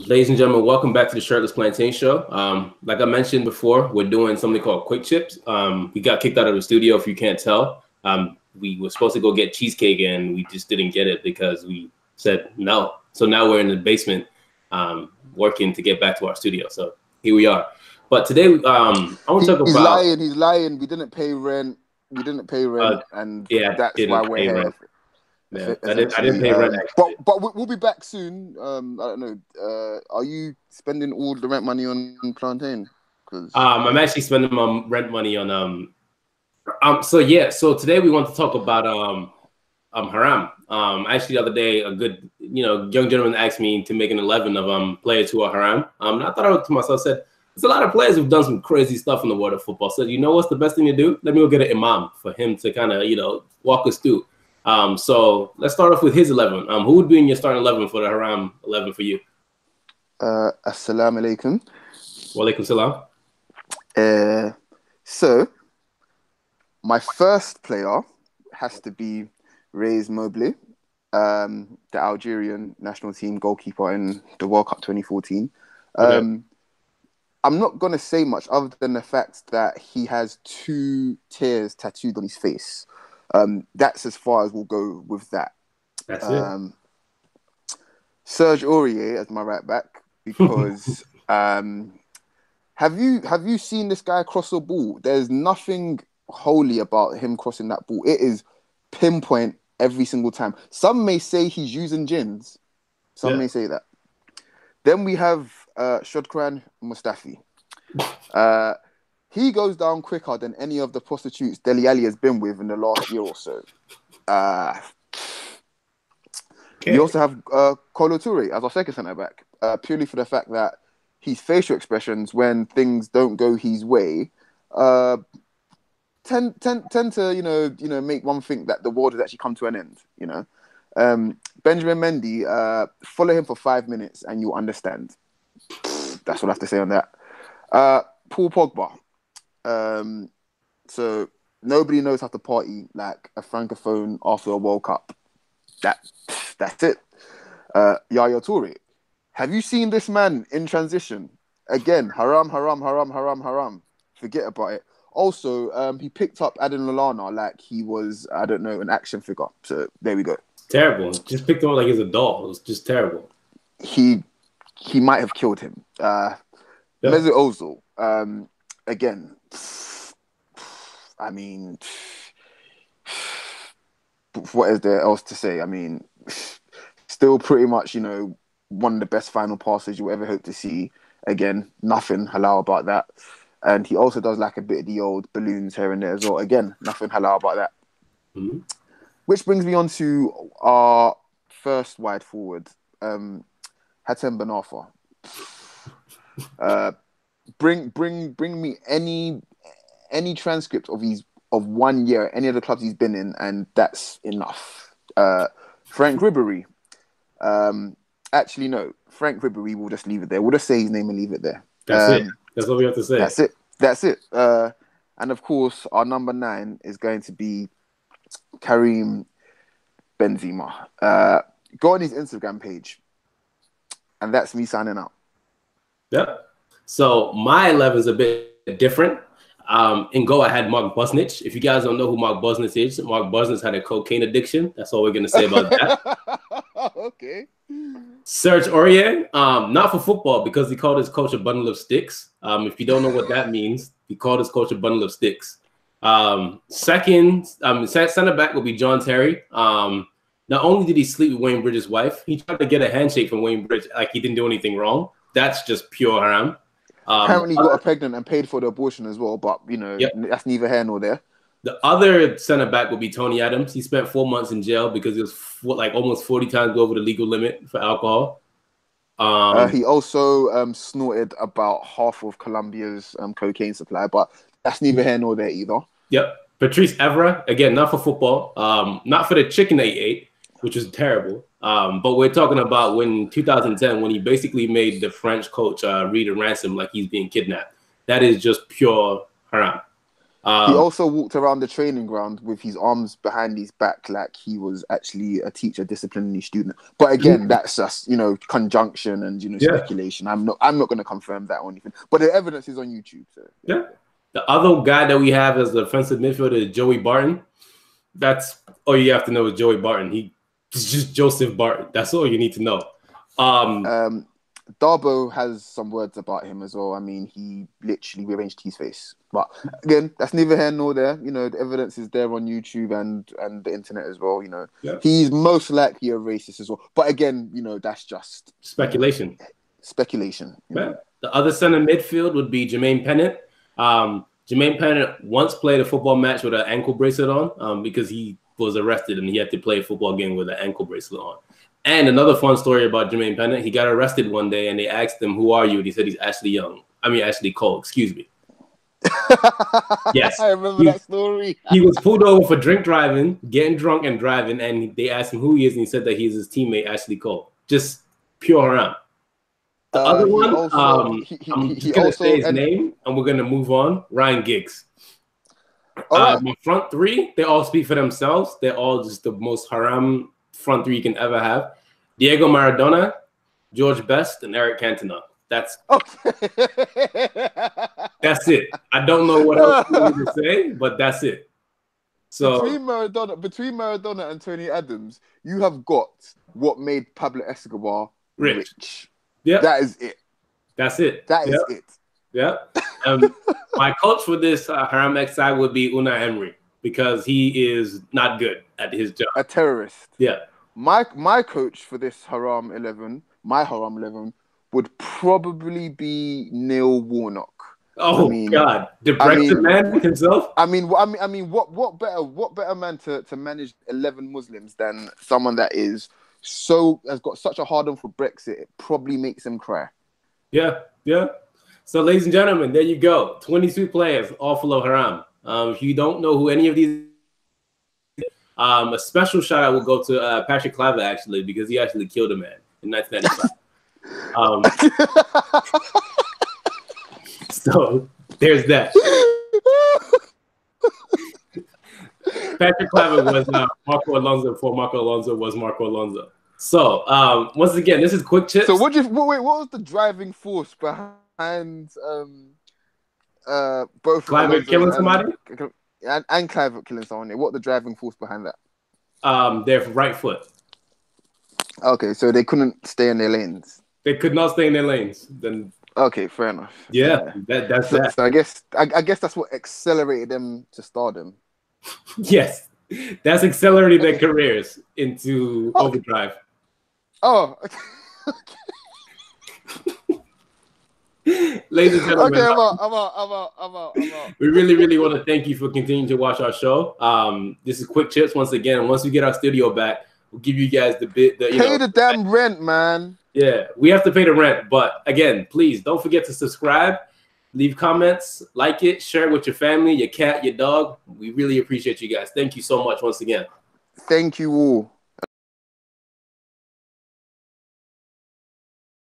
Ladies and gentlemen, welcome back to the Shirtless Plantain Show. Like I mentioned before, we're doing something called Quick Chips. We got kicked out of the studio, if you can't tell. We were supposed to go get cheesecake, and we just didn't get it because we said no. So now we're in the basement working to get back to our studio. So here we are. But today, I want to talk He's about... lying. He's lying. We didn't pay rent. And yeah, that's why we're here. Rent. Yeah, I didn't pay rent, actually. But we'll be back soon. I don't know. Are you spending all the rent money on plantain? Because I'm actually spending my rent money on So today we want to talk about Haram. Actually, the other day, a good young gentleman asked me to make an 11 of players who are Haram. And I thought to myself, said, there's a lot of players who've done some crazy stuff in the world of football. So you know what's the best thing to do? Let me go get an imam for him to kind of walk us through. So let's start off with his 11. Who would be in your starting 11 for the Haram 11 for you? Assalamu alaikum. Wa alaikum salam. So my first player has to be Reyes Mobley, the Algerian national team goalkeeper in the World Cup 2014. Okay. I'm not going to say much other than the fact that he has 2 tears tattooed on his face. That's as far as we'll go with that. That's it. Serge Aurier as my right back, because have you seen this guy cross a ball? There's nothing holy about him crossing that ball. It is pinpoint every single time. Some may say he's using gins. Some may say that. Then we have Shkodran Mustafi. He goes down quicker than any of the prostitutes Dele Alli has been with in the last year or so. Okay. We also have Kolo Touré as our second centre back, purely for the fact that his facial expressions when things don't go his way tend to make one think that the world has actually come to an end. Benjamin Mendy, follow him for 5 minutes and you'll understand. That's what I have to say on that. Paul Pogba. So nobody knows how to party like a francophone after a World Cup. That's it. Yaya Toure. Have you seen this man in transition? Again, haram. Forget about it. Also, he picked up Adam Lallana like he was, I don't know, an action figure. So there we go. Terrible. Just picked him up like he's a doll. It was just terrible. He might have killed him. Mesut Ozil. Again, I mean, what is there else to say? I mean, still pretty much, one of the best final passes you'll ever hope to see. Again, nothing halal about that. And he also does like a bit of the old balloons here and there as well. Again, nothing halal about that. Mm-hmm. Which brings me on to our first wide forward, Hatem Ben Arfa. Bring me any transcript of 1 year, any of the clubs he's been in, and that's enough. Frank Ribery. Actually, no. Frank Ribery, we'll just leave it there. We'll just say his name and leave it there. That's it. That's what we have to say. That's it. And of course, our number 9 is going to be Karim Benzema. Go on his Instagram page. And that's me signing out. Yeah. So my 11 is a bit different. In goal, I had Mark Busnich. If you guys don't know who Mark Busnich is, Mark Busnich had a cocaine addiction. That's all we're going to say about that. Okay. Serge Aurier, not for football, because he called his coach a bundle of sticks. If you don't know what that means, he called his coach a bundle of sticks. Second, center back will be John Terry. Not only did he sleep with Wayne Bridges' wife, he tried to get a handshake from Wayne Bridges like he didn't do anything wrong. That's just pure haram. Apparently, he got her pregnant and paid for the abortion as well, but Yep. That's neither here nor there. The other center back will be Tony Adams. He spent 4 months in jail because he was almost 40 times over the legal limit for alcohol. He also snorted about half of Colombia's cocaine supply, but that's neither here nor there either. Yep. Patrice Evra, again, not for football, not for the chicken that he ate, which was terrible. But we're talking about when 2010, when he basically made the French coach read a ransom like he's being kidnapped. That is just pure haram. He also walked around the training ground with his arms behind his back, like he was actually a teacher disciplining his student. But again, that's just conjunction and speculation. I'm not going to confirm that or anything. But the evidence is on YouTube. So yeah. The other guy that we have as the defensive midfielder is Joey Barton. That's all you have to know is Joey Barton. He's just Joseph Barton. That's all you need to know. Darbo has some words about him as well. I mean, he literally rearranged his face. But again, that's neither here nor there. The evidence is there on YouTube and the internet as well. He's most likely a racist as well. But again, that's just speculation. Speculation. Yeah. The other center midfield would be Jermaine Pennant. Jermaine Pennant once played a football match with an ankle bracelet on because he was arrested and he had to play a football game with an ankle bracelet on. And another fun story about Jermaine Pennant, he got arrested one day and they asked him, "Who are you?" And he said he's Ashley Cole, excuse me. Yes. I remember that story. He was pulled over for drink driving, getting drunk and driving, and they asked him who he is, and he said that he's his teammate, Ashley Cole. Just pure haram. The other one, I'm just going to say his name, and we're going to move on. Ryan Giggs. My front three, they all speak for themselves. They're all just the most haram front three you can ever have. Diego Maradona, George Best, and Eric Cantona. That's it. I don't know what else to say, but that's it. So between Maradona and Tony Adams, you have got what made Pablo Escobar rich. Yeah, that is it. That's it. That is it. Yeah. My coach for this Haram XI would be Unai Emery because he is not good at his job. A terrorist. Yeah. My coach for this Haram 11, would probably be Neil Warnock. Oh God, the Brexit man himself. What better man to manage 11 Muslims than someone that has got such a hard on for Brexit? It probably makes him cry. Yeah. So, ladies and gentlemen, there you go. 22 players, all full of haram. If you don't know who any of these, a special shout out will go to Patrick Kluivert actually because he actually killed a man in 1995. So there's that. Patrick Kluivert was Marco Alonso before Marco Alonso was Marco Alonso. So once again, this is Quick Chips. So what was the driving force behind both Kluivert killing somebody? And Kluivert killing someone. What the driving force behind that? Their right foot. Okay, so they couldn't stay in their lanes. They could not stay in their lanes. Then okay, fair enough. Yeah. That's that. So I guess that's what accelerated them to stardom. Yes, that's accelerated their careers into overdrive. Oh. Ladies and gentlemen, okay, I'm out. We really, really want to thank you for continuing to watch our show. This is Quick Chips once again. Once we get our studio back, we'll give you guys pay the damn rent, man. Yeah, we have to pay the rent. But again, please don't forget to subscribe, leave comments, like it, share it with your family, your cat, your dog. We really appreciate you guys. Thank you so much once again. Thank you all.